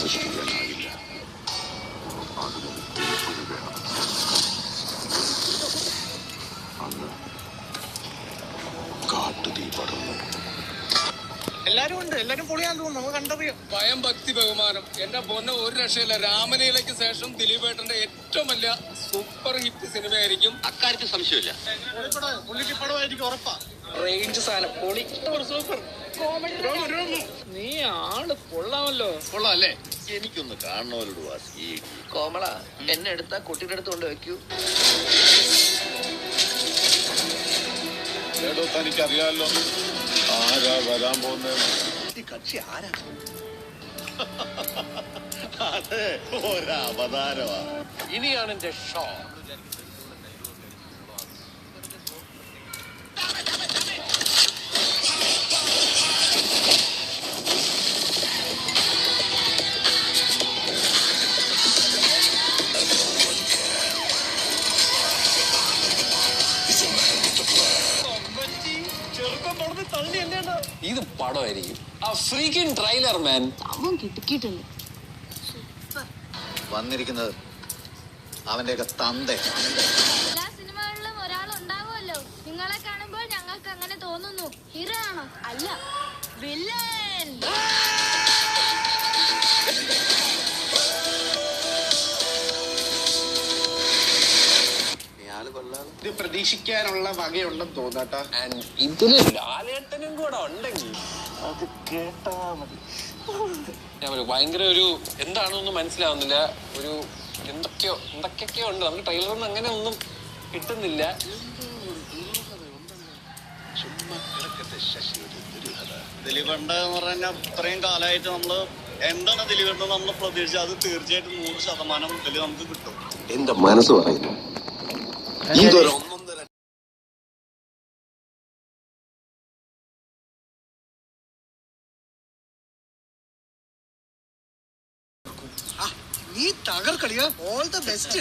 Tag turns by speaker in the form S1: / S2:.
S1: സൃഷ്ടിക്കാനാവില്ല. അതിനൊരു തീപ്പൊരി വേണം. അന്ന് കാട്ടുതീ പടർന്നു.
S2: എല്ലാരും ഉണ്ട്, എല്ലാരും പൊളിയാന്ന് തോന്നുന്നു. നമുക്ക് കണ്ടറിയാം.
S3: ഭയം, ഭക്തി, ബഹുമാനം. എന്റെ പൊന്നെ ഒരു രക്ഷയില്ല. രാമലീലയ്ക്ക് ശേഷം ദിലീപേട്ടന്റെ ഏറ്റവും വലിയ സൂപ്പർ ഹിറ്റ് സിനിമയായിരിക്കും.
S1: അക്കാര്യത്തിൽ സംശയമില്ല.
S2: പടമായിരിക്കും ഉറപ്പാ.
S3: റേഞ്ച് സാധനം പൊളി, സൂപ്പർ കോമഡി. നീ ആള് കൊള്ളാമല്ലോ.
S2: കൊള്ളാം അല്ലേ?
S1: എനിക്കൊന്ന് കാണണവരോട് വാസി.
S4: കോമള എന്നെ എടുത്താ കുട്ടിയുടെ അടുത്ത് കൊണ്ട് വെക്കൂ.
S1: തനിക്കറിയാലോ ആരാ വരാൻ പോകുന്നത്?
S2: കക്ഷി ആരാ?
S1: അതെ, ഒരവതാരമാ.
S3: ഇനിയാണ് എന്റെ ഷോ. ഇത് പടമായിരിക്കും. ആ ഫ്രീക്കിംഗ് ട്രെയിലർ മാൻ
S5: അവൻ കിട്ടിക്കിട്ടുണ്ട്.
S1: വന്നിരിക്കുന്നത് അവന്റെയൊക്കെ തന്ത.
S5: എല്ലാ സിനിമകളിലും ഒരാളുണ്ടാവുമല്ലോ. നിങ്ങളെ കാണുമ്പോൾ ഞങ്ങൾക്ക് അങ്ങനെ തോന്നുന്നു. ഹീറോ ആണോ? അല്ല, വില്ലൻ.
S2: ഇത് പ്രതീക്ഷിക്കാനുള്ള വകയുണ്ടെന്ന് തോന്നാട്ടാ.
S3: ഇതില് ലാലേട്ടനും കൂടെ ഉണ്ടെങ്കിൽ
S2: അത് കേട്ടാ മതി.
S3: ഞാൻ ഭയങ്കര ഒരു എന്താണെന്നൊന്നും മനസ്സിലാവുന്നില്ല. ഒരു എന്തൊക്കെയൊക്കെയോ ഉണ്ട്. നമുക്ക് ട്രെയിലറൊന്നും അങ്ങനെ ഒന്നും കിട്ടുന്നില്ല.
S6: ദിലീപേണ്ടെന്ന് പറഞ്ഞാൽ ഇത്രയും കാലമായിട്ട് നമ്മള് എന്താണ് ദിലീപേണ്ട നമ്മൾ പ്രതീക്ഷിച്ചത് അത് തീർച്ചയായിട്ടും 100% ഇതിൽ നമുക്ക് കിട്ടും.
S1: എന്റെ മനസ്സ് പറയുന്നു ഇതൊരു
S2: നീ തകർക്കളിയാ. All the best.